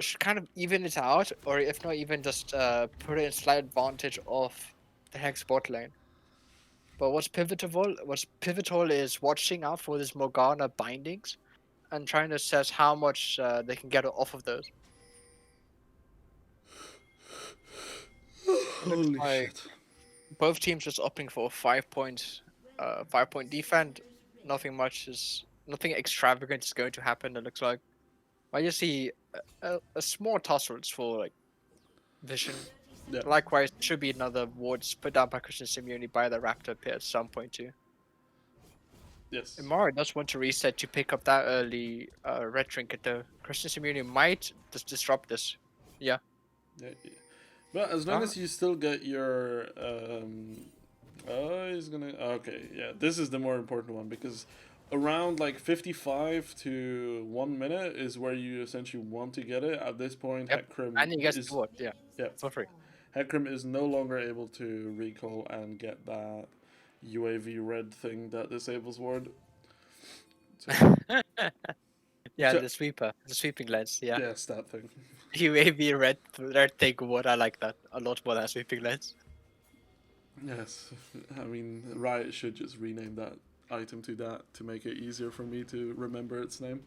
should kind of even it out, or if not even just put it in slight advantage of the Hex bot lane. But what's pivotal is watching out for these Morgana bindings and trying to assess how much they can get off of those. It looks Holy like shit. both teams just opting for 5 point defend. Nothing extravagant is going to happen. It looks like I just see a small tussles for like vision. Yeah. Likewise, there should be another ward put down by Christian Simeone by the Raptor pit at some point too. Yes. Imara does want to reset to pick up that early red trinket though. Christian Simeone might just disrupt this. Yeah. Yeah. But as long Ah, as you still get your oh, he's gonna. Okay, yeah. This is the more important one because around like 55 to 1 minute is where you essentially want to get it. At this point, yep. Heckrim And he gets the is ward. Yeah. yeah. For free. Heckrim is no longer able to recall and get that UAV red thing that disables ward. So, Yeah, so the sweeping lens. Yeah. yes, that thing. UAV red take ward. I like that a lot more than sweeping lens. Yes, I mean Riot should just rename that item to that to make it easier for me to remember its name.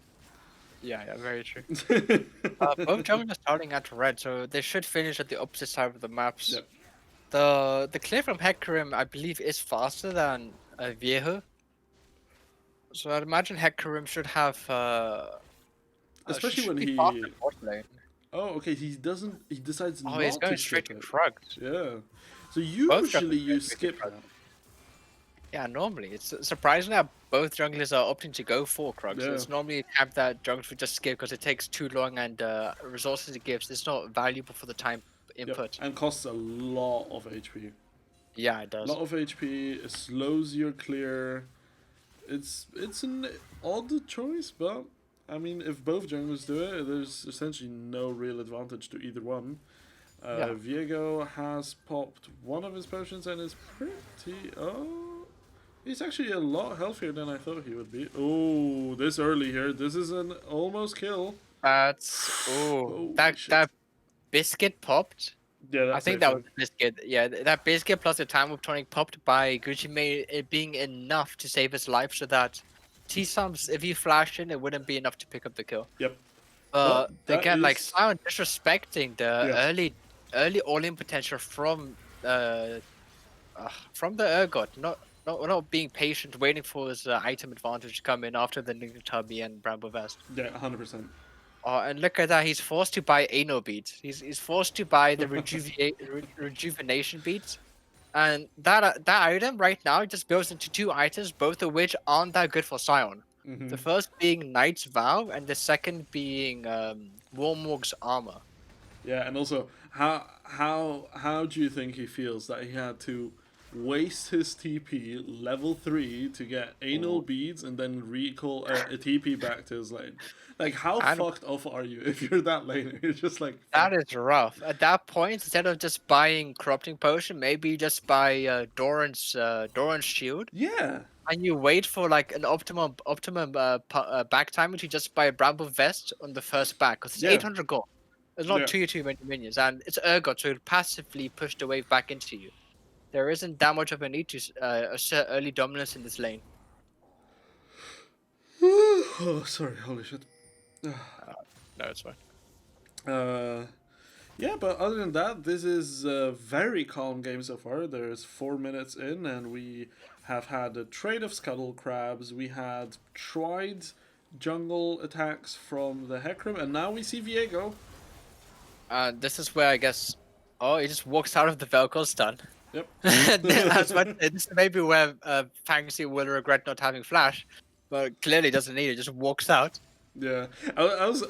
Yeah, very true. Both junglers are starting at red, so they should finish at the opposite side of the maps. Yep. The clear from Hecarim, I believe, is faster than Viejo. So I'd imagine Hecarim should have Especially should when be faster he. in bot lane. Oh, okay. He doesn't. He decides Oh, he's not to going straight skip to it. Krugs. Yeah. So Both usually junglers you going straight to skip Krugs. that. Yeah, normally it's surprising that both junglers are opting to go for Krugs. Yeah. It's normally a type that junglers would just skip because it takes too long and resources it gives is not valuable for the time Yep. input. And costs a lot of HP. Yeah, it A does. lot of HP. It slows your clear. It's an odd choice, but I mean, if both junglers do it, there's essentially no real advantage to either one. Yeah. Viego has popped one of his potions and is pretty. Oh, he's actually a lot healthier than I thought he would be. Oh, this early here. This is an almost kill. That's Holy shit. that biscuit popped. Yeah, I that's think safe that was then. a biscuit. Yeah, that biscuit plus the time loop tonic popped by Gucci made it being enough to save his life so that T-Sums, if he flashed in, it wouldn't be enough to pick up the kill. Yep. But that Again, like is. Sion disrespecting the Yeah. early all-in potential from the Urgot, not being patient, waiting for his item advantage to come in after the Tubby and Bramble Vest. Yeah, 100%. Oh, and look at that. He's forced to buy anal beads. He's forced to buy the rejuvenation beads. And that item right now just builds into two items, both of which aren't that good for Sion. Mm-hmm. The first being Knight's Vow, and the second being Wormwog's Armor. Yeah, and also how do you think he feels that he had to waste his TP level 3 to get anal Ooh. beads and then recall a TP back to his lane? Like how And fucked off are you if you're that laner? You're just like that fuck. is rough. At that point, instead of just buying Corrupting Potion, maybe just buy Doran's Shield. Yeah. And you wait for like an optimum back timing to just buy a Bramble Vest on the first back because it's Yeah. 800 gold. It's not Yeah. too many minions, and it's Urgot, so it'll passively push the wave back into you. There isn't that much of a need to assert early dominance in this lane. Oh, sorry. Holy shit. No, it's fine. Uh yeah, but other than that, this is a very calm game so far. There's 4 minutes in, and we have had a trade of scuttle crabs. We had tried jungle attacks from the Hecarim, and now we see Viego. This is where I guess. Oh, he just walks out of the Velcro stun. Yep. That's what. This is maybe where Fancy will regret not having flash, but clearly doesn't need it. Just walks out. Yeah, I was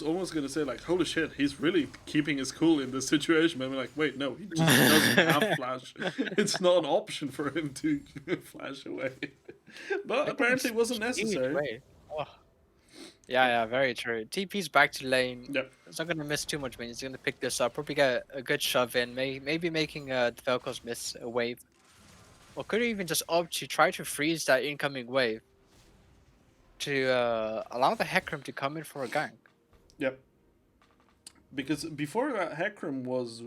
almost gonna say like, holy shit, he's really keeping his cool in this situation. But I'm like, wait, no, he just doesn't have flash. It's not an option for him to flash away. But apparently, it wasn't necessary. Wait. Oh. Yeah, very true. TP's back to lane. Yep. It's not gonna miss too much minions. He's gonna pick this up. Probably get a good shove in. Maybe making the Velcros miss a wave, or could even just opt to try to freeze that incoming wave to allow the Hecarim to come in for a gank. Yep. Because before that, Hecarim was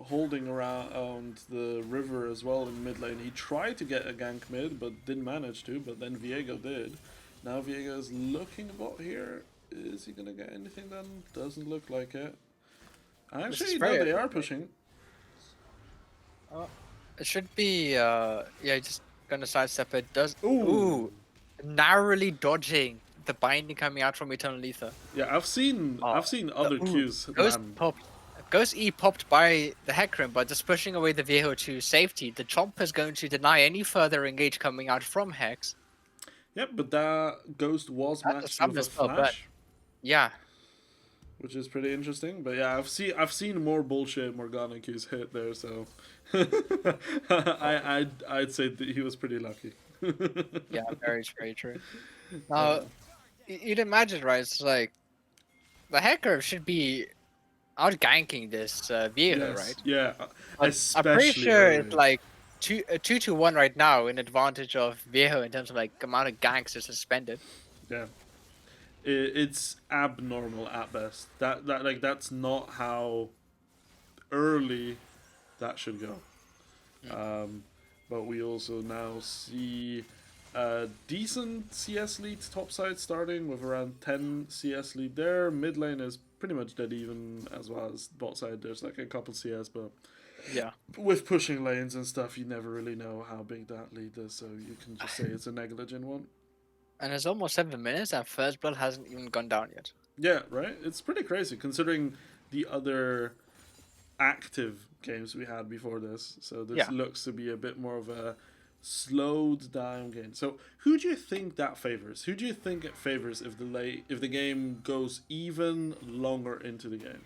holding around the river as well in mid lane. He tried to get a gank mid, but didn't manage to. But then Viego did. Now Viego is looking bot here. Is he gonna get anything done? Doesn't look like it. Actually, no, they are pushing. It should be, yeah, just gonna sidestep it. Does Ooh. narrowly dodging the binding coming out from Eternal Ether. Yeah, I've seen other queues land. Ghost E popped by the Hecarim, but just pushing away the Viejo to safety. The Chomp is going to deny any further engage coming out from Hex. Yep, but that Ghost was matched with a flash. Yeah. Which is pretty interesting, but yeah, I've seen more bullshit Morgana Q's hit there, so I'd say that he was pretty lucky. Yeah, very true. Now, you'd imagine, right? It's like the Hecarim should be out ganking this Viejo, Yes, right? yeah, I'm pretty sure it's like 2-1 right now in advantage of Viejo in terms of like amount of ganks is suspended. Yeah. It's abnormal at best. That's not how early that should go. But we also now see a decent CS lead topside starting with around 10 CS lead there. Mid lane is pretty much dead even, as well as bot side. There's like a couple CS, but yeah, with pushing lanes and stuff, you never really know how big that lead is, so you can just say it's a negligent one. And it's almost 7 minutes and First Blood hasn't even gone down yet. Yeah, right? It's pretty crazy considering the other active games we had before this. So this looks to be a bit more of a slowed down game. So who do you think that favors? Who do you think it favors if the game goes even longer into the game?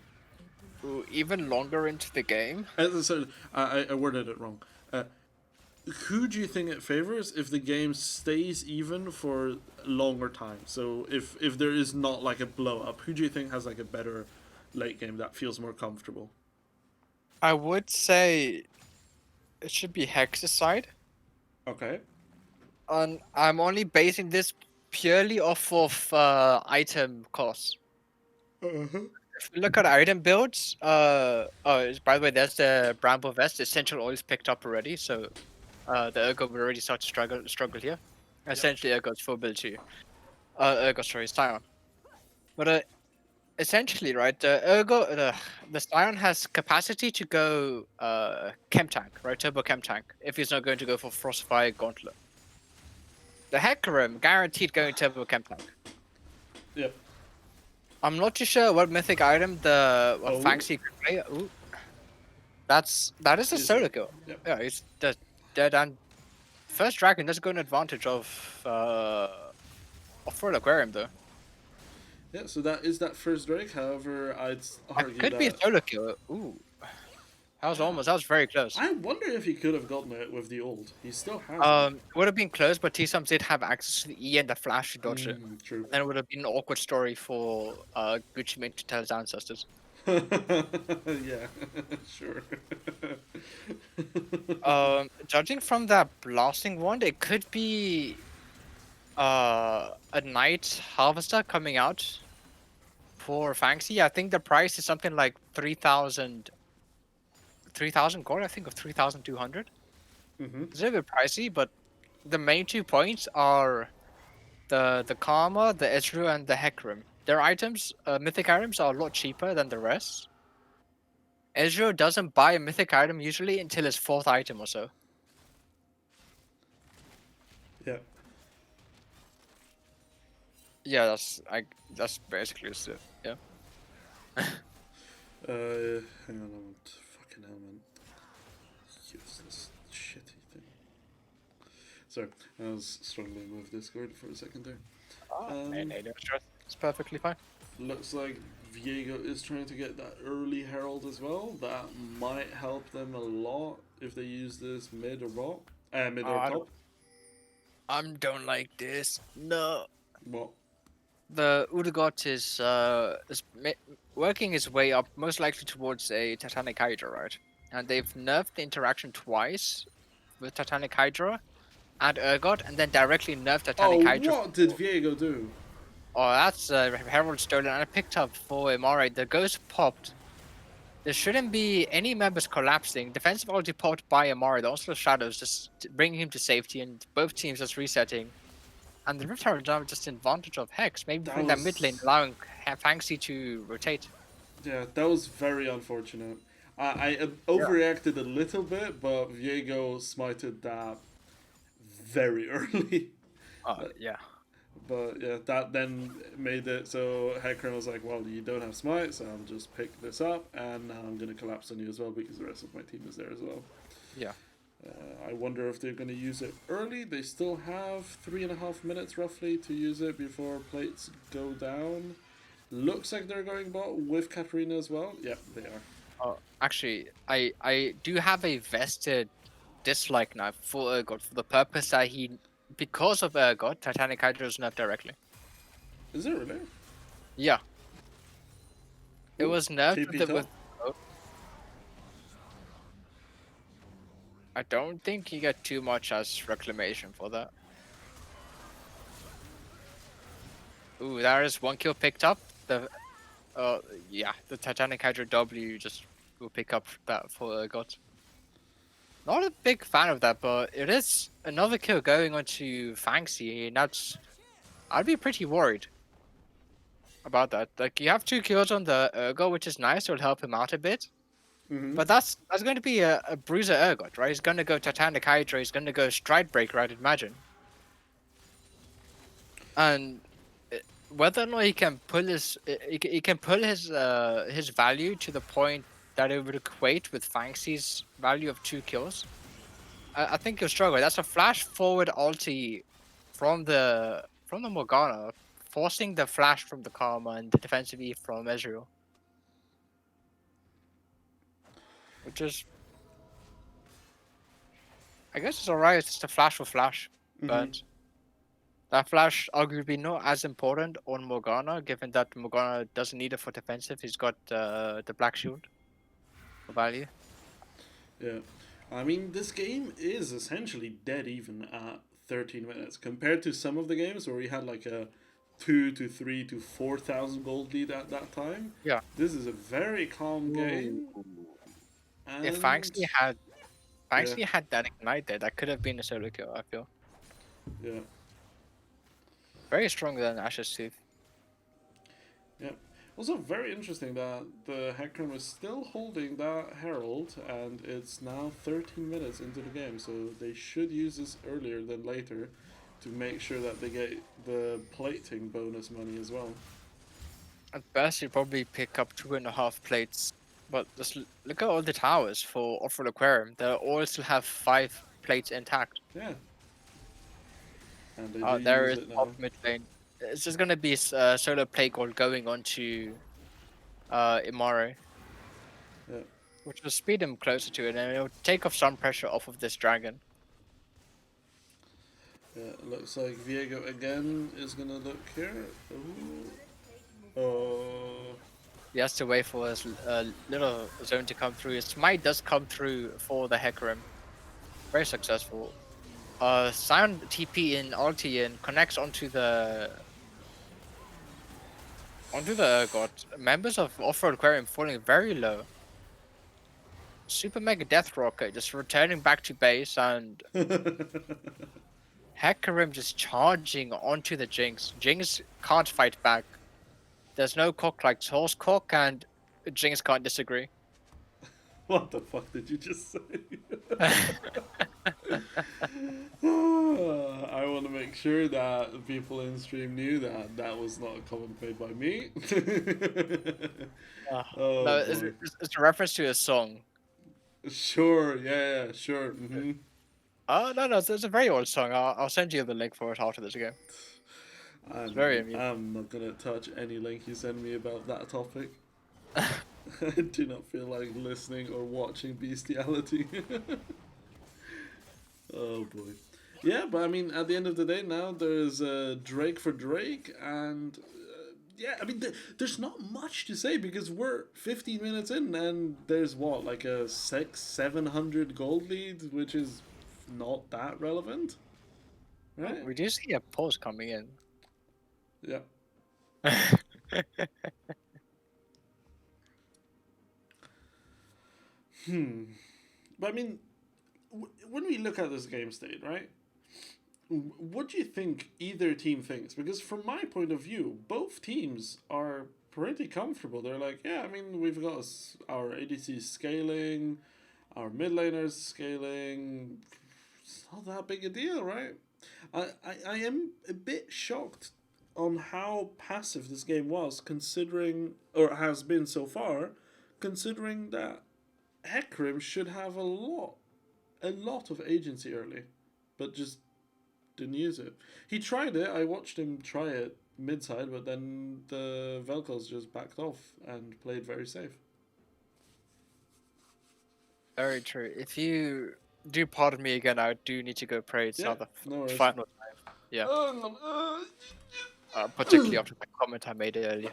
Ooh, even longer into the game? So I worded it wrong. Who do you think it favors if the game stays even for longer time? So if there is not like a blow up, who do you think has like a better late game that feels more comfortable? I would say it should be Hex's side. Okay. I'm only basing this purely off of item costs. If you look at item builds, by the way, there's the Bramble Vest. Essential Oil's picked up already, so the Ergo will already start to struggle here. Essentially, Ergo's full build too. Scion. But essentially, right, the Scion has capacity to go Chem Tank, right, Turbo Chem Tank, if he's not going to go for Frostfire Gauntlet. The Hecarim guaranteed going Turbo Chem Tank. Yep. I'm not too sure what mythic item the Fancy could play. Ooh. That is a solo kill. Yep. Yeah, he's dead, and first dragon does go in advantage of for the Aquarium though. Yeah, so that is that first Drake. However, I'd argue could be a solo kill. Ooh, that was very close. I wonder if he could have gotten it with the ult. He still has. Would have been close, but T-Sums did have access to the E and the flash to dodge it. True. Then it would have been an awkward story for Gucci Mane to tell his ancestors. Yeah, sure. Judging from that blasting wand, it could be a Night Harvester coming out for Fanxi. I think the price is something like 3,000 gold, I think, of 3,200. It's a little bit pricey, but the main 2 points are the Karma, the Ezreal, and the Hecarim. Their items, mythic items, are a lot cheaper than the rest. Ezreal doesn't buy a mythic item usually until his 4th item or so. Yeah. Yeah, that's basically it. Yeah. Hang on a moment. Fucking hell, man. Useless shitty thing. Sorry, I was struggling with Discord for a second there. It's perfectly fine. Looks like Viego is trying to get that early Herald as well. That might help them a lot if they use this mid or bot. Mid or top. I don't like this. No. What? The Udagot is working his way up, most likely towards a Titanic Hydra, right? And they've nerfed the interaction twice with Titanic Hydra and Urgot, and then directly nerfed Titanic Hydra. What did Viego do? Oh, that's Herald stolen, and I picked up for Imari. The ghost popped. There shouldn't be any members collapsing. Defensive ulti popped by Imari. The Onslaught Shadows just bringing him to safety, and both teams just resetting. And the Rift Herald now just in advantage of Hex, maybe That putting that mid lane, was allowing Fanxi to rotate. Yeah, that was very unfortunate. I Yeah. overreacted a little bit, but Viego smited that very early. Yeah. But yeah, that then made it so Hecarim was like, well, you don't have smite, so I'll just pick this up, and now I'm going to collapse on you as well because the rest of my team is there as well. Yeah. I wonder if they're going to use it early. They still have 3.5 minutes roughly to use it before plates go down. Looks like they're going bot with Katarina as well. Yep, they are. Actually, I do have a vested dislike now for Urgot for the purpose that because of Urgot, Titanic Hydra is nerfed directly. Is it really? Yeah, it Ooh, was nerfed TP top? I don't think you get too much as reclamation for that. Ooh, there is one kill picked up. Yeah, the Titanic Hydra W just will pick up that for Urgot. Not a big fan of that, but it is another kill going onto Fanxi, and I'd be pretty worried about that. Like, you have 2 kills on the Urgot, which is nice, it'll help him out a bit. Mm-hmm. But that's going to be a bruiser Urgot, right? He's going to go Titanic Hydra, he's going to go Stride Breaker, I'd imagine. And whether or not he can pull he can pull his value to the point that it would equate with Fanxi's value of 2 kills, I think he'll struggle. That's a flash forward ulti from the Morgana, forcing the flash from the Karma and the defensive E from Ezreal. Which is, I guess it's alright, it's just a flash for flash. Mm-hmm. But that flash arguably not as important on Morgana, given that Morgana doesn't need it for defensive. He's got the Black Shield for value. Yeah. I mean, this game is essentially dead even at 13 minutes compared to some of the games where we had like a 2 to 3 to 4,000 gold lead at that time. Yeah. This is a very calm game. And If Fanxi had that ignite there, that could have been a solo kill, I feel. Yeah. Very stronger than Ash's Tooth. Yeah. Also, very interesting that the Hecarim was still holding that Herald, and it's now 13 minutes into the game, so they should use this earlier than later to make sure that they get the plating bonus money as well. At best, you probably pick up 2.5 plates. But just look at all the towers for Off-Road Aquarium. They all still have 5 plates intact. Yeah. And they do There use is it now. top mid lane. It's just gonna be solo plate gold going on to Imari. Yeah. Which will speed him closer to it, and it'll take off some pressure off of this dragon. Yeah, it looks like Viego again is gonna look here. Ooh. Oh. He has to wait for his little zone to come through. His smite does come through for the Hecarim. Very successful. Sion TP in ulti and connects onto the god. Members of Off-Road Aquarium falling very low. Super Mega Death Rocket just returning back to base, and Hecarim just charging onto the Jinx. Jinx can't fight back. There's no cock like Horse Cock, and Jinx can't disagree. What the fuck did you just say? I want to make sure that people in stream knew that that was not a comment made by me. Oh, no, it's a reference to a song. Sure, yeah, sure. Mm-hmm. No, it's a very old song. I'll send you the link for it after this game. It's very amusing. I'm not gonna touch any link you send me about that topic. I do not feel like listening or watching bestiality. Oh boy. Yeah, but I mean, at the end of the day, now there's Drake for Drake, and yeah, I mean, there's not much to say because we're 15 minutes in, and there's what, like a 700 gold lead, which is not that relevant, right? We do see a pause coming in. Yeah. But I mean, when we look at this game state, right? What do you think either team thinks? Because from my point of view, both teams are pretty comfortable. They're like, yeah, I mean, we've got our ADC scaling, our mid laners scaling. It's not that big a deal, right? I am a bit shocked on how passive this game was, considering, or has been so far, considering that Hecarim should have a lot of agency early, but just didn't use it. He tried it. I watched him try it mid side, but then the Velcos just backed off and played very safe. Very true. If you do pardon me again, I do need to go pray. It's Yeah, now the no worries. final time. Yeah. Uh, Particularly after the comment I made earlier.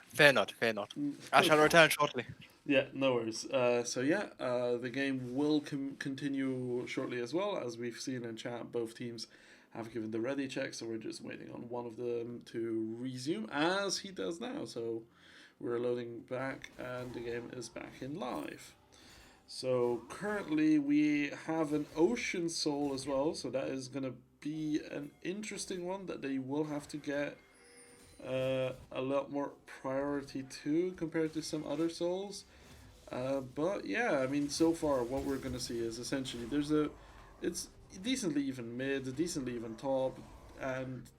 Fear not, fear not. I shall return shortly. Yeah, no worries. The game will continue shortly as well. As we've seen in chat, both teams have given the ready check, so we're just waiting on one of them to resume, as he does now. So we're loading back, and the game is back in live. So currently we have an Ocean Soul as well, so that is going to be an interesting one that they will have to get a lot more priority to compared to some other souls. But yeah, I mean, so far what we're gonna see is essentially it's decently even mid, decently even top, and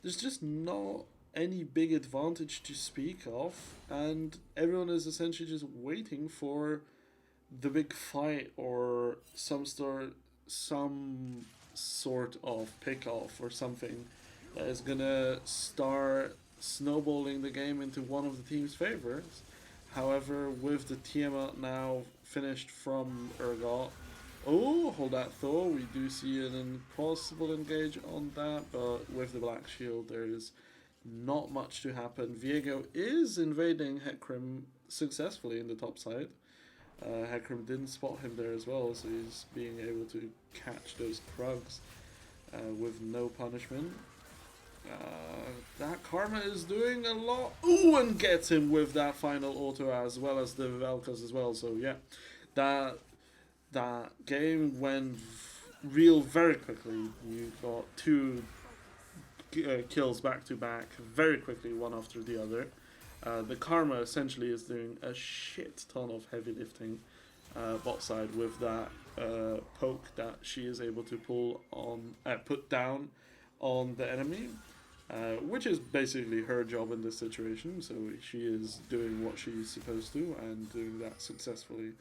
there's just not any big advantage to speak of, and everyone is essentially just waiting for the big fight or some sort of pick off or something that is gonna start snowballing the game into one of the team's favors. However, with the Tiamat now finished from Urgot, oh, hold that thought, we do see an impossible engage on that, but with the Black Shield, there is not much to happen. Viego is invading Hecarim successfully in the top side. Hecarim didn't spot him there as well, so he's being able to catch those Krugs with no punishment. That Karma is doing a lot. Ooh, and gets him with that final auto as well as the Velkas as well. So yeah, that game went real very quickly. You got two kills back to back very quickly, one after the other. The Karma essentially is doing a shit ton of heavy lifting bot side with that poke that she is able to put down on the enemy. Which is basically her job in this situation, so she is doing what she's supposed to and doing that successfully.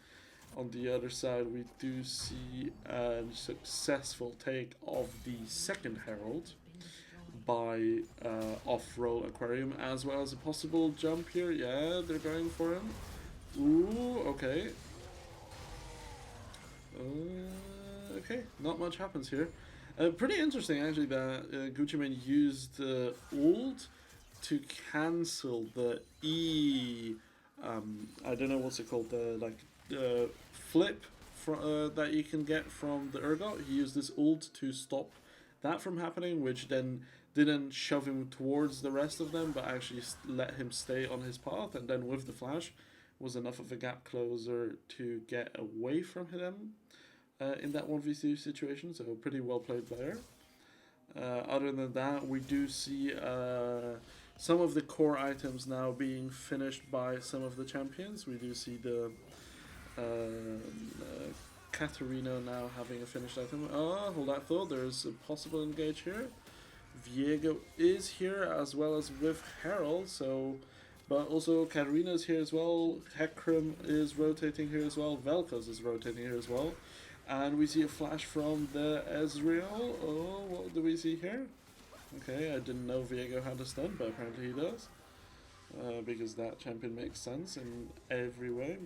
On the other side, we do see a successful take of the second Herald by off-roll Aquarium, as well as a possible jump here. Yeah, they're going for him. Ooh, okay. Okay, not much happens here. Pretty interesting, actually, that Gucci Mane used ult to cancel the E. I don't know what's it called, the flip that you can get from the Urgot. He used this ult to stop that from happening, which then didn't shove him towards the rest of them, but actually let him stay on his path. And then with the flash, was enough of a gap closer to get away from him. In that 1v2 situation, so pretty well played there. Other than that, we do see some of the core items now being finished by some of the champions. We do see the Katarina now having a finished item. Oh, hold that thought, there's a possible engage here. Viego is here as well as with Herald, so... But also Katarina is here as well, Hecarim is rotating here as well, Vel'Koz is rotating here as well. And we see a flash from the Ezreal. Oh, what do we see here? Okay, I didn't know Viego had a stun, but apparently he does. Because that champion makes sense in every way.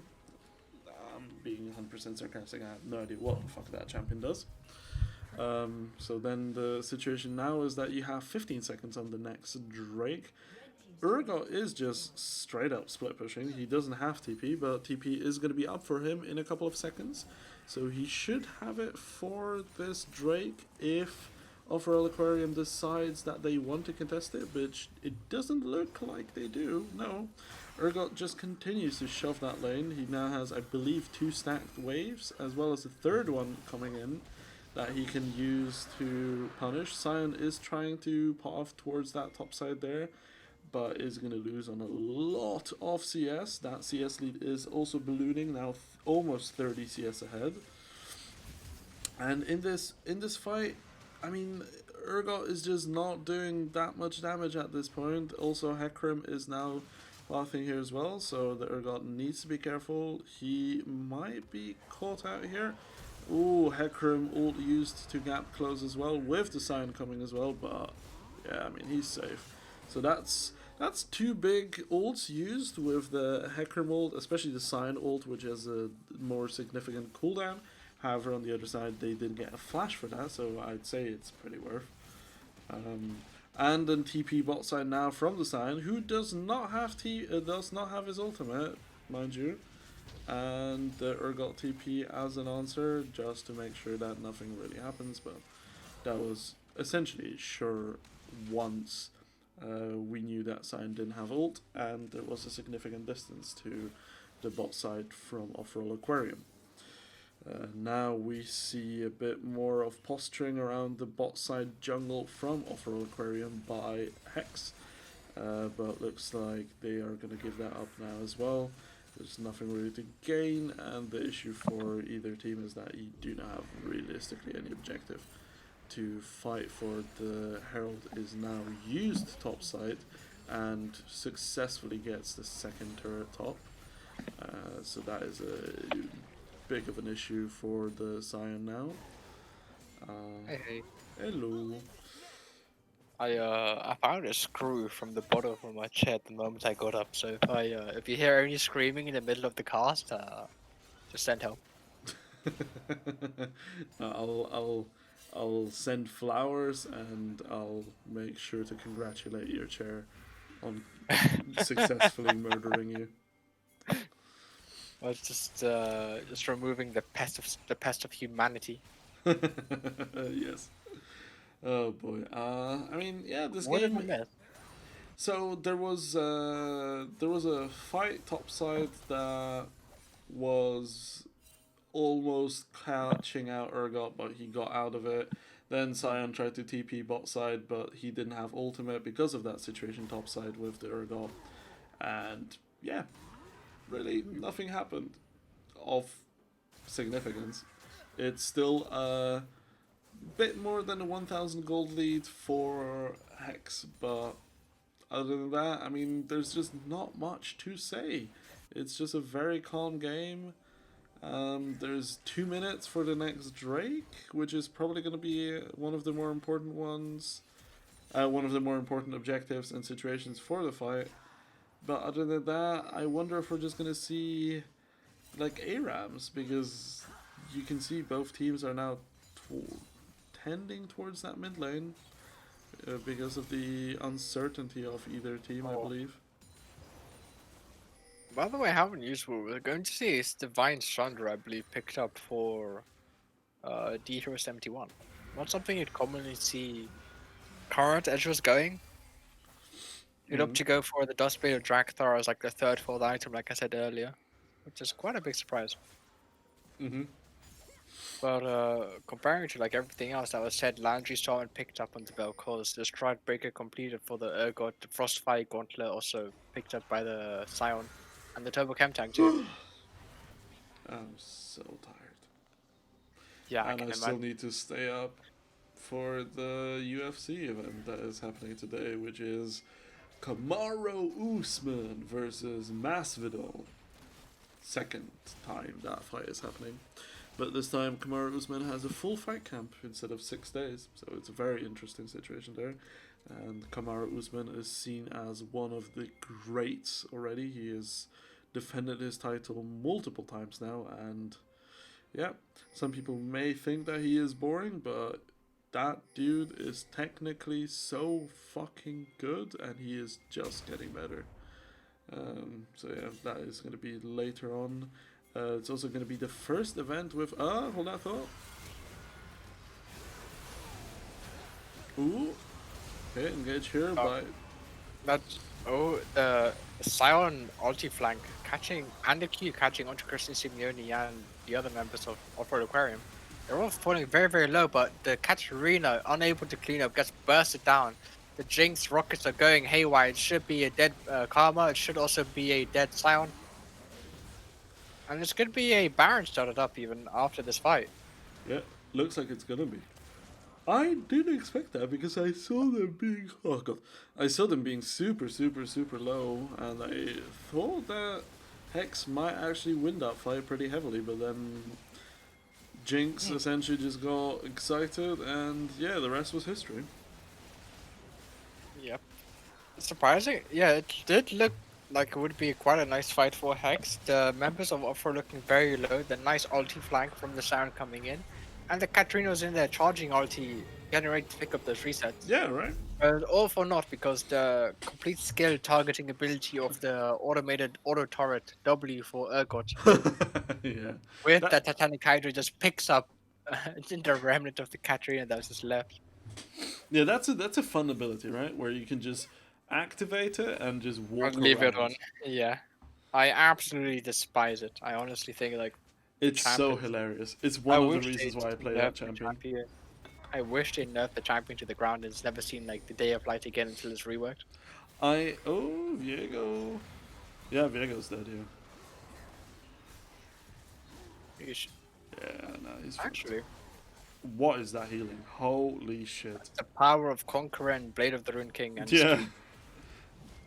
I'm being 100% sarcastic, I have no idea what the fuck that champion does. So then the situation now is that you have 15 seconds on the next Drake. Urgot is just straight up split pushing. He doesn't have TP, but TP is going to be up for him in a couple of seconds. So he should have it for this Drake if Overall Aquarium decides that they want to contest it, but it doesn't look like they do. No. Urgot just continues to shove that lane. He now has, I believe, 2 stacked waves, as well as a third one coming in that he can use to punish. Sion is trying to pot off towards that top side there, but is going to lose on a lot of CS. That CS lead is also ballooning, now almost 30 CS ahead. And in this fight, I mean, Urgot is just not doing that much damage at this point. Also, Hecarim is now pathing here as well, so the Urgot needs to be careful. He might be caught out here. Ooh, Hecarim ult used to gap close as well, with the Sion coming as well, but yeah, I mean, he's safe. So that's 2 big ults used with the Hecarim ult, especially the Sion ult, which has a more significant cooldown. However, on the other side, they didn't get a flash for that, so I'd say it's pretty worth. And then TP bot side now from the Sion, who does not have his ultimate, mind you. And the Urgot TP as an answer, just to make sure that nothing really happens, but that was essentially sure once we knew that Sion didn't have ult, and there was a significant distance to the bot side from Off-Roll Aquarium. Now we see a bit more of posturing around the bot side jungle from Off-Roll Aquarium by Hex, but looks like they are going to give that up now as well. There's nothing really to gain, and the issue for either team is that you do not have realistically any objective to fight for. The Herald is now used topside and successfully gets the second turret top, so that is a big of an issue for the Sion now. Hey. Hello. I found a screw from the bottom of my chair the moment I got up. So if you hear any screaming in the middle of the cast, just send help. I'll send flowers, and I'll make sure to congratulate your chair on successfully murdering you. Well, it's just removing the pest of humanity. Yes. Oh boy. I mean, yeah, this What game. did I miss? So there was a fight topside that was almost catching out Urgot, but he got out of it. Then Sion tried to TP bot side, but he didn't have ultimate because of that situation topside with the Urgot. And yeah, really nothing happened of significance. It's still a bit more than a 1,000 gold lead for Hex, but other than that, I mean, there's just not much to say. It's just a very calm game. There's 2 minutes for the next Drake, which is probably going to be one of the more important ones, one of the more important objectives and situations for the fight. But other than that, I wonder if we're just going to see like ARAMs, because you can see both teams are now tending towards that mid lane because of the uncertainty of either team, I believe. By the way, how unusual we're going to see is Divine Sunder, I believe, picked up for D-Hero71. Not something you'd commonly see current Edgers going. You'd opt to go for the Dustblade of Drakthar as like the third, fourth item, like I said earlier, which is quite a big surprise. But comparing to like everything else that was said, Landry saw and picked up on the Vel'Koz. The Stride Breaker completed for the Urgot, the Frostfire Gauntlet also picked up by the Sion, and the Turbo Chem Tank too. I'm so tired. Yeah, And I still need to stay up for the UFC event that is happening today, which is Kamaru Usman versus Masvidal. Second time that fight is happening. But this time Kamaru Usman has a full fight camp instead of 6 days. So it's a very interesting situation there. And Kamaru Usman is seen as one of the greats already. He has defended his title multiple times now, and yeah, some people may think that he is boring, but that dude is technically so fucking good, and he is just getting better. So yeah, that is going to be later on. It's also going to be the first event with hold that thought. Ooh. Okay, engage here Oh, by... the Scion ulti flank catching and the Q catching onto Christian Simeone and the other members of Off-Road Aquarium. They're all falling very, very low, but the Katarina, unable to clean up, gets bursted down. The Jinx rockets are going haywire. It should be a dead Karma. It should also be a dead Scion. And it's going to be a Baron started up even after this fight. Yeah, looks like it's gonna be. I didn't expect that because I saw them being... Oh god. I saw them being super, super, super low, and I thought that Hex might actually win that fight pretty heavily, but then Jinx essentially just got excited, and yeah, the rest was history. Yep. Surprising. Yeah, it did look like it would be quite a nice fight for Hex. The members of Offer looking very low. The nice ulti flank from the Sound coming in. And the Katrina's in there charging ulti, getting ready to pick up those resets. Yeah, right? But all for naught because the complete skill targeting ability of the automated auto turret W for Urgot Yeah. with That, the Titanic Hydra just picks up the remnant of the Katrina that was just left. yeah, that's a fun ability, right? Where you can just activate it and just walk And leave it on. around. Yeah. I absolutely despise it. I honestly think like the It's so champions. hilarious. It's I one of the wish they reasons why I play nerfed that the champion. champion. I wish they nerfed the champion to the ground and it's never seen like the day of light again until it's reworked. Oh, Viego. Yeah, Viego's dead here. You Yeah, no, he's actually, What is that healing? Holy shit. the power of Conqueror and Blade of the Rune King and Yeah. Ski.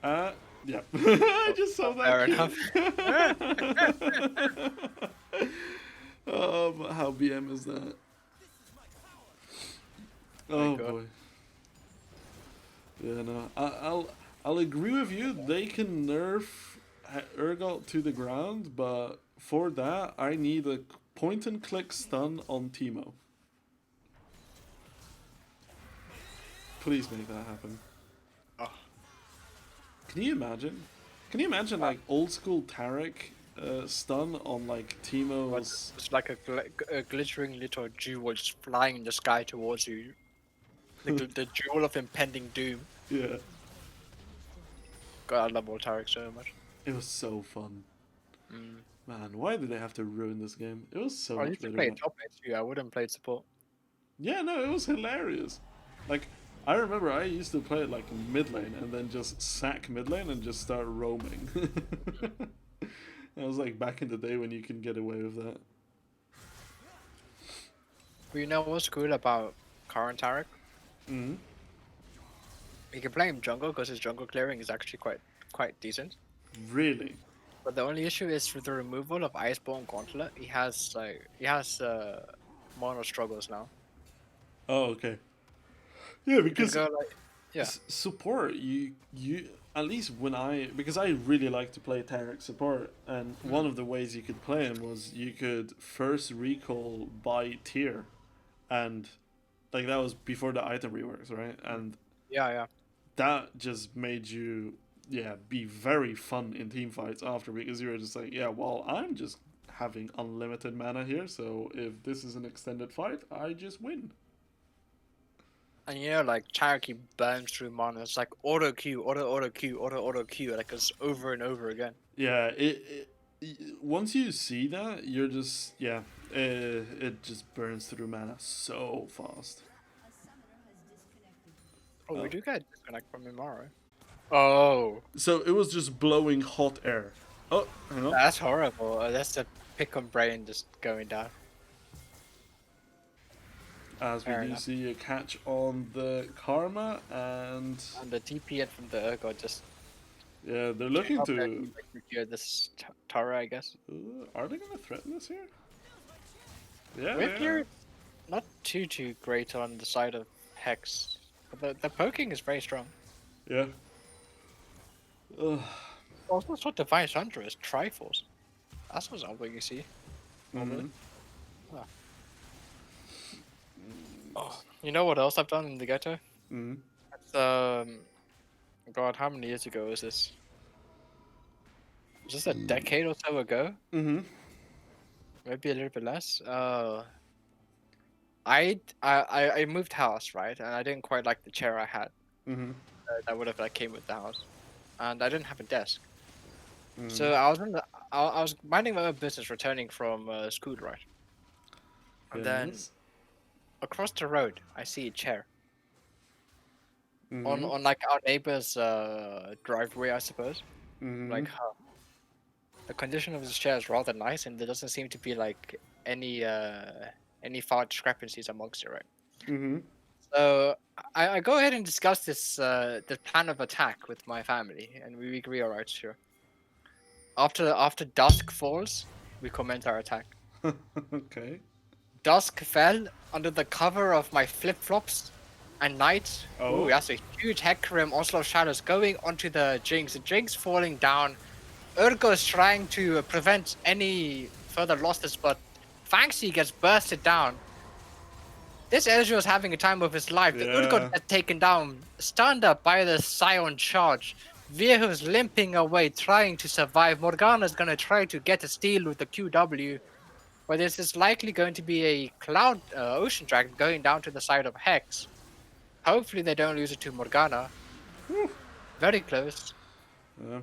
Uh, yeah. I just saw that. Fair enough. How BM is that? My Oh God. boy. Yeah, no. I'll agree with you. They can nerf Urgot to the ground, but for that, I need a point and click stun on Teemo. Please make that happen. Oh, Can you imagine? Can you imagine like old school Tarek stun on like but Teemo's? it's like a glittering little jewel just flying in the sky towards you. The jewel of impending doom. Yeah, God, I love Voltaric so much. it was so fun. Mm. Man, why did they have to ruin this game? It was so I much used to better. play Now. top lane too. I wouldn't play support. Yeah, no, it was hilarious. Like, I remember I used to play it like mid lane and then just sack mid lane and just start roaming. That was like back in the day when you can get away with that. But you know what's cool about current Tarek? Hmm. You can play him jungle because his jungle clearing is actually quite decent. Really? But the only issue is with the removal of Iceborne Gauntlet, he has mono struggles now. Oh, okay. Yeah, You can because go like yeah. support you at least when I because I really like to play Tarek support, and one of the ways you could play him was you could first recall by tier, and like that was before the item reworks, right? And Yeah. that just made you be very fun in team fights after, because you were just like, yeah, well, I'm just having unlimited mana here, so if this is an extended fight, I just win. And you know, like Cherokee burns through mana. It's like auto Q, auto Q, auto Q, like it's over and over again. Yeah, once you see that, you're just it just burns through mana so fast. Oh, we Oh. do get disconnect from Imara. Oh, So it was just blowing hot air. Oh, hang on. that's horrible. That's the pick on brain just going down. As we Fair do enough. see a catch on the Karma, and And the TP in from the Urgot just yeah, they're looking up there to. secure this Tara, I guess. Are they gonna threaten this here? Yeah, With they here, are. it's not too great on the side of Hex. But the poking is very strong. Yeah. Ugh. Also, it's what Divine Hunter is Triforce. That's not what you see normally. Mhm. Ah. Oh, you know what else I've done in the ghetto? Mhm. It's, God, how many years ago is this? Just a decade or so ago? Mhm. Maybe a little bit less. I moved house, right, and I didn't quite like the chair I had. Mm-hmm. That would have like came with the house, and I didn't have a desk. Mm-hmm. So I was minding my own business, returning from school, right, and then Yes. across the road I see a chair Mm-hmm. on like our neighbor's driveway, I suppose. Mm-hmm. Like, huh, the condition of this chair is rather nice, and there doesn't seem to be like any far discrepancies amongst it, right? Mm-hmm. So I go ahead and discuss this plan of attack with my family, and we agree. All right, sure. After dusk falls, we commence our attack. Okay. Dusk fell under the cover of my flip flops, and night. Ooh, Oh. that's a huge Hecarim onslaught of shadows going onto the Jinx. The Jinx falling down. Urgo is trying to prevent any further losses, but Fangxi gets bursted down. This Ezreal is having a time of his life. The Urgot Yeah. gets taken down, stunned up by the Scion charge. Viejo's limping away, trying to survive. Morgana's gonna try to get a steal with the QW, but this is likely going to be a Cloud Ocean Dragon going down to the side of Hex. Hopefully they don't lose it to Morgana. Whew. Very close. Yeah.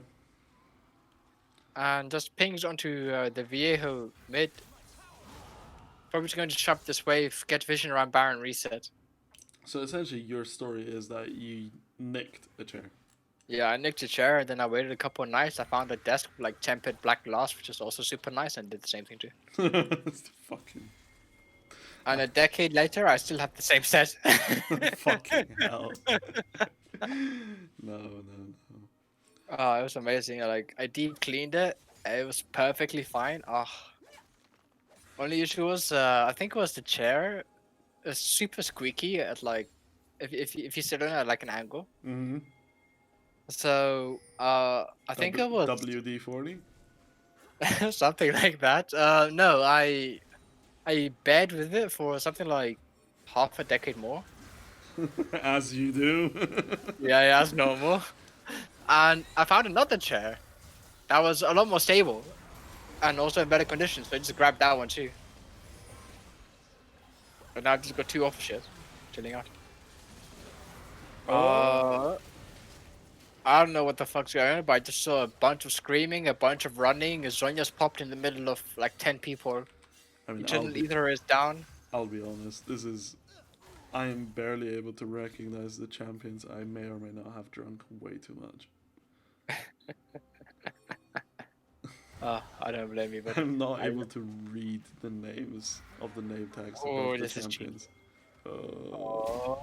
And just pings onto the Viejo mid. Probably just going to chop this wave, get vision around Baron, reset. So essentially, your story is that you nicked a chair. Yeah, I nicked a chair, and then I waited a couple of nights. I found a desk with like tempered black glass, which is also super nice, and did the same thing too. It's fucking And a decade later, I still have the same set. fucking hell. No, no, no. Oh, it was amazing. I deep cleaned it. It was perfectly fine. Oh, only issue was I think it was the chair. It's super squeaky at like if you sit on it at like an angle. Mm-hmm. So I think it was WD-40. something like that. No, I bed with it for something like half a decade more. As you do. Yeah, yeah, that's normal. And I found another chair that was a lot more stable and also in better condition, so I just grabbed that one too. And now I've just got two officers chilling out. Oh. I don't know what the fuck's going on, but I just saw a bunch of screaming, a bunch of running. Zonya's popped in the middle of like 10 people. I mean, Eternal Leader is down. I'll be honest. This is. I am barely able to recognize the champions. I may or may not have drunk way too much. I don't blame you, but I'm not able to read the names of the name tags Oh, of the this is cheap. champions. Oh.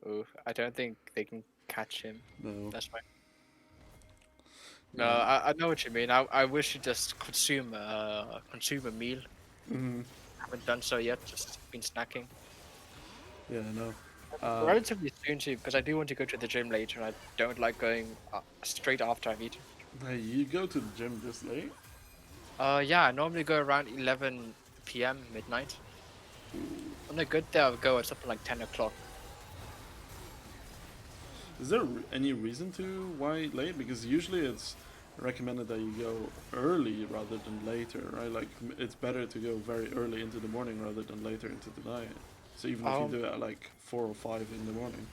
Ooh, I don't think they can catch him. No. That's fine. No, I know what you mean. I wish you just consume a meal. Mm-hmm. Haven't done so yet. Just been snacking. Yeah, no. Relatively soon too, because I do want to go to the gym later, and I don't like going straight after I've eaten. Hey, you go to the gym this late? Yeah, I normally go around 11 p.m. midnight. On a good day, I'll go at something like 10 o'clock. Is there any reason to why late? Because usually it's recommended that you go early rather than later, right? Like it's better to go very early into the morning rather than later into the night. So even if you do it at like 4 or 5 in the morning.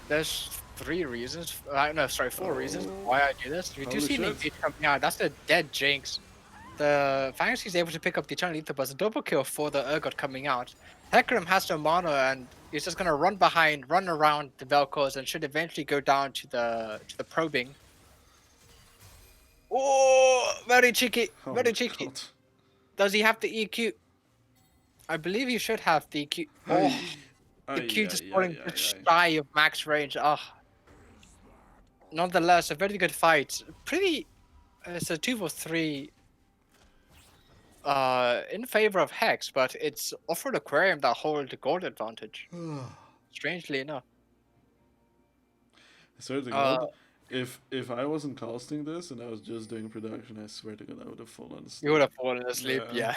There's 3 reasons. No, sorry, 4 reasons why I do this. You do Holy see the shit. Indeed coming out. That's the dead Jinx. The Fangxi is able to pick up the Eternal Ether, but it's a double kill for the Urgot coming out. Hecarim has no mana, and he's just gonna run behind, run around the Vel'Koz, and should eventually go down to the probing. Oh, very cheeky, Oh very my cheeky. god. Does he have the EQ? I believe he should have the EQ. Oh, the Q just falling just shy of max range. Ah, nonetheless, a very good fight. Pretty. It's a 2 for 3. In favor of Hex, but it's offered Aquarium that hold the gold advantage. Strangely enough. I swear to Uh, God, if I wasn't casting this and I was just doing production, I swear to God, I would have fallen asleep. you would have fallen asleep, yeah.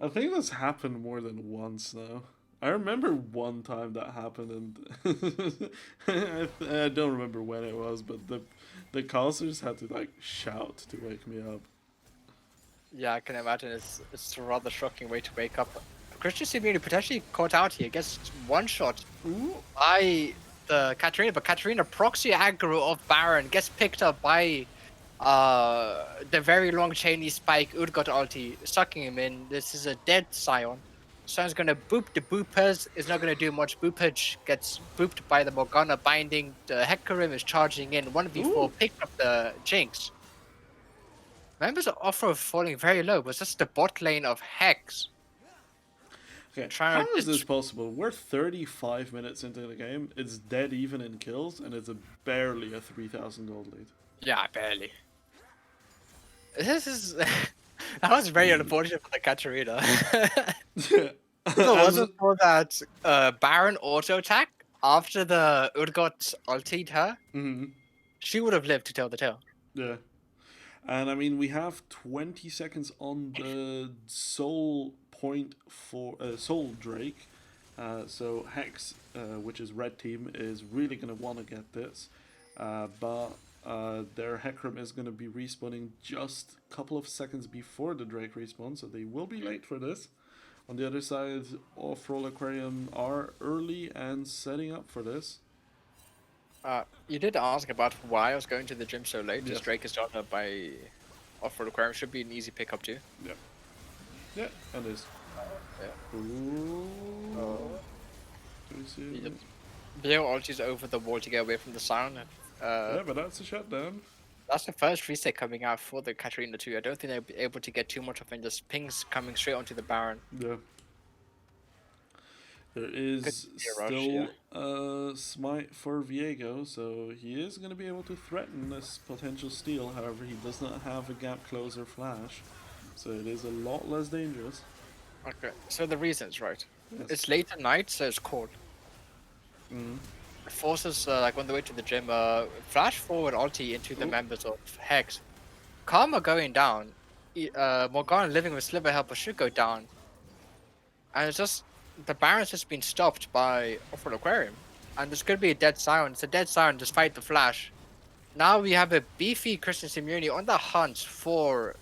I think that's happened more than once now. I remember one time that happened, and I don't remember when it was, but the casters had to like shout to wake me up. Yeah, I can imagine it's a rather shocking way to wake up. Christian Simeone potentially caught out here, gets one shot Ooh. by the Katarina, but Katarina proxy aggro of Baron gets picked up by the very long chainy spike Urgot ulti, sucking him in. This is a dead Scion. Sion's gonna boop the boopers, is not gonna do much. Boopage gets booped by the Morgana binding. The Hecarim is charging in. 1v4 Ooh. picked up the Jinx. Members of Offer are falling very low. Was just the bot lane of Hex Okay, trying how to is this just possible? We're 35 minutes into the game, it's dead even in kills, and it's barely a 3,000 gold lead. yeah, barely. This is that was very unfortunate for the Katarina. If it As, wasn't for that Baron auto attack after the Urgot ultied her, mhm, she would have lived to tell the tale. yeah. And I mean, we have 20 seconds on the soul point for Soul Drake. So Hex, which is red team, is really going to want to get this. But their Hecarim is going to be respawning just a couple of seconds before the Drake respawns, so they will be late for this. On the other side, Off-Roll Aquarium are early and setting up for this. You did ask about why I was going to the gym so late. Yes. This Drake is started up by Offer Aquarium. Should be an easy pickup too. Yeah. Yeah, and is. Yeah. Ooh. Oh. Do we see it? Leo ultis over the wall to get away from the sound. Yeah, but that's a shutdown. That's the first reset coming out for the Katarina too. I don't think they'll be able to get too much of it. Just pings coming straight onto the Baron. Yeah. There is be a rush, still a smite for Viego, so he is going to be able to threaten this potential steal. However, he does not have a gap closer flash, so it is a lot less dangerous. Okay, so the reasons, right? Yes. It's late at night, so it's cold. Mm. It forces, like on the way to the gym, flash forward ulti into the Ooh. members of Hex. Karma going down. Morgana living with Sliver Helper should go down. And it's just, the Baron's just been stopped by Offered Aquarium. And there's going to be a dead Siren. It's a dead Siren despite the flash. Now we have a beefy Christian Simeone on the hunt for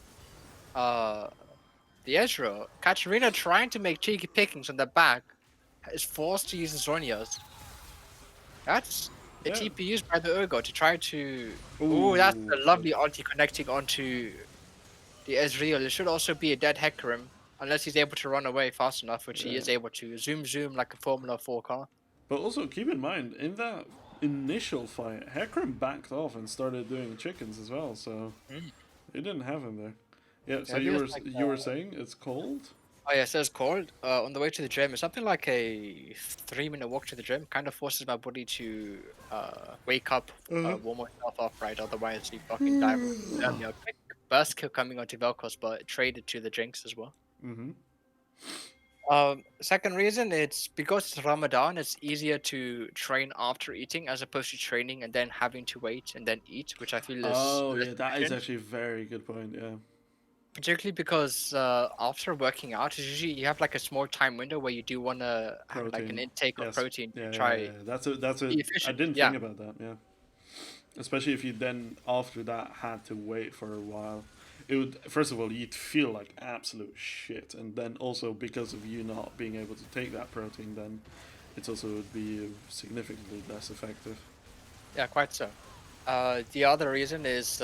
the Ezreal. Katarina trying to make cheeky pickings on the back is forced to use the Zhonya's. That's a Yeah. TP used by the Urgot to try to... Ooh, that's a lovely ulti connecting onto the Ezreal. It should also be a dead Hecarim, unless he's able to run away fast enough, which he is able to. Zoom like a Formula 4 car. But also keep in mind, in that initial fight, Hecarim backed off and started doing chickens as well, so he didn't have him there. Yeah, so Yeah, you were saying it's cold? Oh yeah, it says cold. On the way to the gym, it's something like a 3-minute walk to the gym. Kind of forces my body to wake up, warm myself up, right? Otherwise, you fucking die. A quick burst kill coming onto Vel'Koz, but traded to the Jinx as well. Mm-hmm. Second reason, it's because it's Ramadan. It's easier to train after eating as opposed to training and then having to wait and then eat, which I feel is Oh, less yeah, that is efficient. actually a very good point, yeah. Particularly because after working out, it's usually you have like a small time window where you do want to have like an Protein. intake of Yes. protein to Yeah, try yeah, yeah. That's a. be I efficient. didn't Yeah, think about that. Yeah, especially if you then after that had to wait for a while. It would first of all you'd feel like absolute shit, and then also because of you not being able to take that protein, then it also would be significantly less effective. yeah, quite so. The other reason is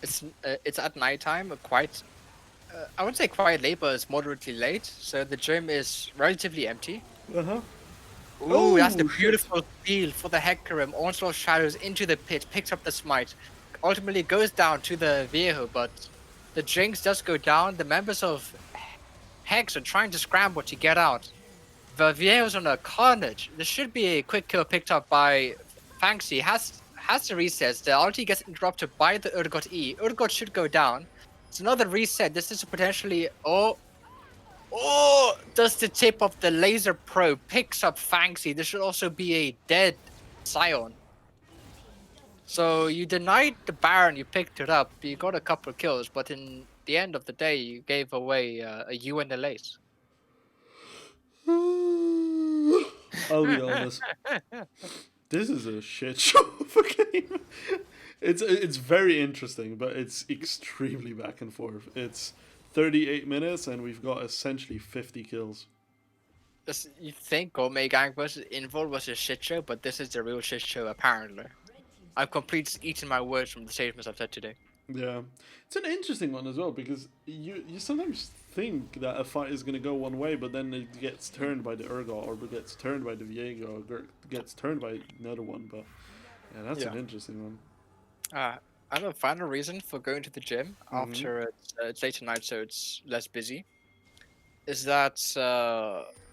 it's at nighttime, quite I wouldn't say quite late, but it's moderately late. So the gym is relatively empty. Uh huh. Ooh, that's the Oh, shit. beautiful steal for the Hecarim. Onslaught Shadows into the pit, picks up the smite. Ultimately goes down to the Viejo, but the Jinx does go down. The members of Hex are trying to scramble to get out. The Viejo's on a carnage. This should be a quick kill picked up by Fanxi. Has the resets. The ulti gets interrupted by the Urgot E. Urgot should go down. It's another reset. This is potentially... Oh, does the tip of the laser probe picks up Fanxi. This should also be a dead Scion. So you denied the Baron, you picked it up, you got a couple of kills, but in the end of the day, you gave away a UNL ace. I'll be honest. This is a shit show of a game. It's very interesting, but it's extremely back and forth. It's 38 minutes, and we've got essentially 50 kills. You think Gourmet Gang versus Invol was a shit show, but this is the real shit show apparently. I'm completely eating my words from the statements I've said today. Yeah, it's an interesting one as well because you sometimes think that a fight is gonna go one way, but then it gets turned by the Urgot, or gets turned by the Viego, or gets turned by another one. But yeah, that's an interesting one. I have a final reason for going to the gym Mm-hmm. after it's late at night, so it's less busy. Is that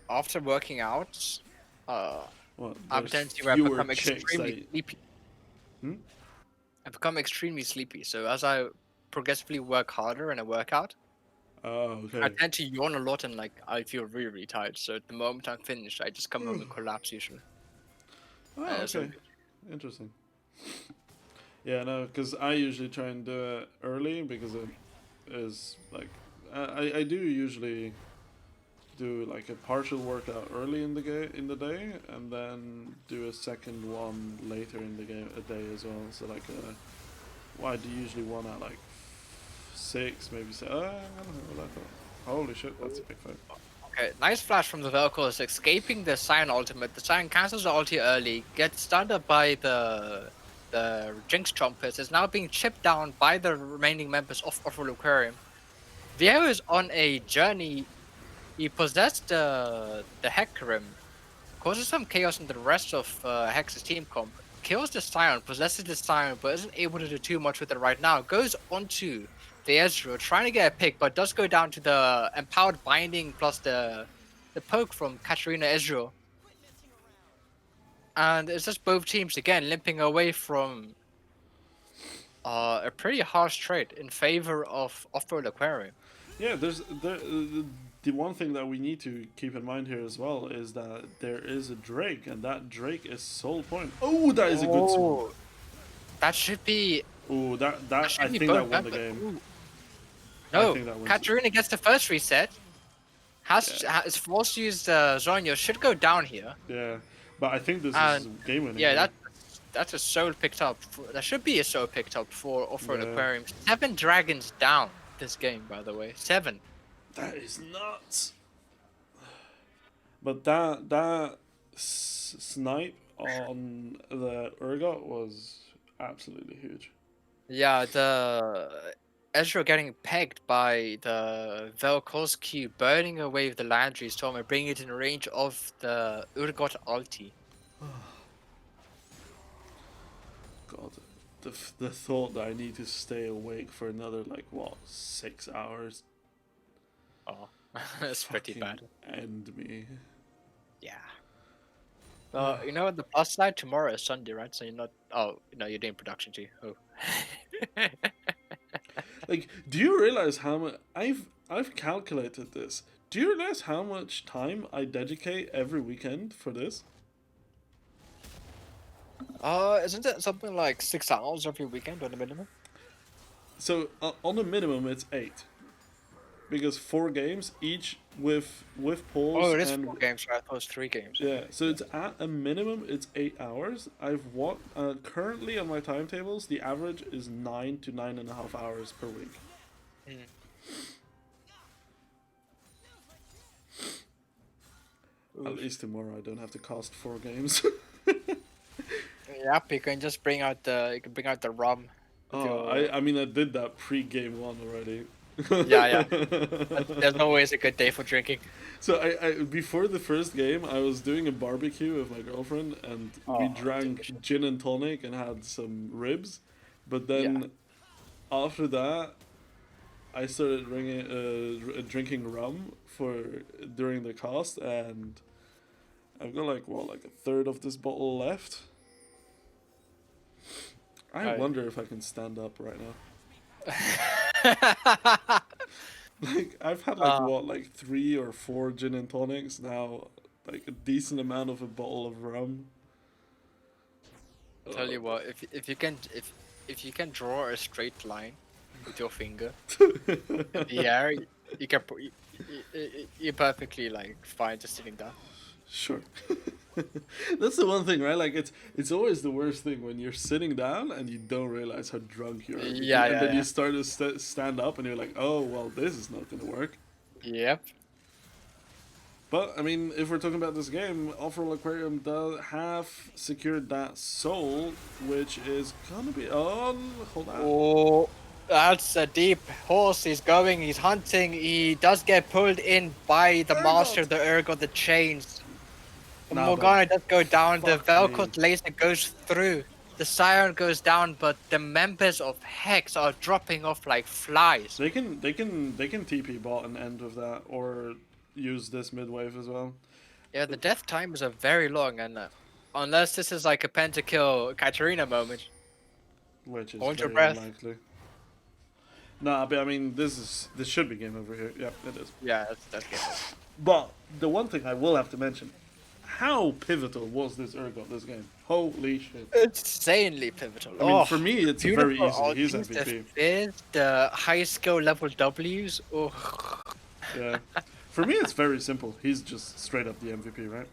after working out, Well, I've there's tendency where I fewer become chicks extremely that. sleepy. Hmm? I become extremely sleepy. So as I progressively work harder in a workout, Oh, I okay. tend to yawn a lot and like I feel really, really tired. So at the moment I'm finished, I just come home and collapse usually. Oh, So okay. Interesting. Yeah, no, because I usually try and do it early because it is like I do usually do like a partial workout early in the day, and then do a second one later in the day as well. So like, I do usually one at like 6, maybe 7. I don't know what I thought. Holy shit, that's a big fight. okay, nice flash from the Velcros, escaping the Cyan ultimate. The Cyan cancels the ulti early, gets stunned up by the Jinx Trumpets, is now being chipped down by the remaining members of Aquarium. Viero is on a journey. He possessed the Hecarim, causes some chaos in the rest of Hex's team comp, kills the Scion, possesses the Scion, but isn't able to do too much with it right now. Goes onto the Ezreal, trying to get a pick, but does go down to the empowered binding plus the poke from Katarina Ezreal. And it's just both teams again limping away from a pretty harsh trade in favor of off-road Aquarium. Yeah, the one thing that we need to keep in mind here as well is that there is a Drake, and that Drake is soul point. Oh, that is a good sword. That should be. Oh, that I Should be think that both won the members. game. Ooh. I No, think that wins. Katarina gets the first reset. Is forced to use Zonyo. Should go down here. Yeah, but I think this is And game winning. yeah, that's a soul picked up. That should be a soul picked up for Off-Road Yeah. Aquarium. 7 dragons down this game, by the way. 7. That is nuts. But that snipe on the Urgot was absolutely huge. Yeah, the Ezra getting pegged by the Velkoski, burning away with the Landry Storm and bringing it in range of the Urgot ulti. God, the thought that I need to stay awake for another 6 hours. Oh, that's pretty bad. End me. Yeah. You know, on the plus side, tomorrow is Sunday, right? So you're not. Oh, no, you're doing production too. Oh. Do you realize how much I've calculated this? Do you realize how much time I dedicate every weekend for this? Isn't it something like 6 hours every weekend on the minimum? So on the minimum, it's 8, because 4 games each with polls. Oh, it is and 4 games, right? I thought it was 3 games. Yeah, so it's at a minimum, it's 8 hours. Currently on my timetables, the average is 9 to 9.5 hours per week. At least tomorrow I don't have to cast 4 games. Yep, you can just bring out the rum. I mean I did that pre-game 1 already. Yeah. There's always a good day for drinking. So I before the first game, I was doing a barbecue with my girlfriend, and we drank gin and tonic and had some ribs. But then after that, I started drinking rum during the cast, and I've got like a third of this bottle left. I wonder if I can stand up right now. I've had 3 or 4 gin and tonics now, like a decent amount of a bottle of rum. I'll tell you what, if you can draw a straight line with your finger in the air, you're perfectly fine just sitting down. Sure. That's the one thing, right? Like it's always the worst thing when you're sitting down and you don't realize how drunk you are, Yeah, and yeah, then you yeah. start to stand up and you're like, oh well, this is not gonna work. Yep. But I mean, if we're talking about this game, Overall Aquarium does have secured that soul, which is gonna be on. Hold on. Oh, that's a deep horse. He's going. He's hunting. He does get pulled in by the master, Ergot! the Urgot, the chains. The Nah, but Morgana does go down. The fuck me. Velcot laser goes through. The Siren goes down, but the members of Hex are dropping off like flies. They can TP bot and end with that, or use this mid wave as well, Yeah, the death times are very long, and unless this is like a pentakill Katarina moment, which is hold your very breath. unlikely. Nah, but I mean, this should be game over here. Yep, it is. Yeah, that's good. But the one thing I will have to mention, how pivotal was this Urgot this game? Holy shit. Insanely pivotal. I mean, for me, it's very beautiful easy. He's ultis, MVP. the fizz, the high skill level Ws. Oh. Yeah. For me, it's very simple. He's just straight up the MVP, right?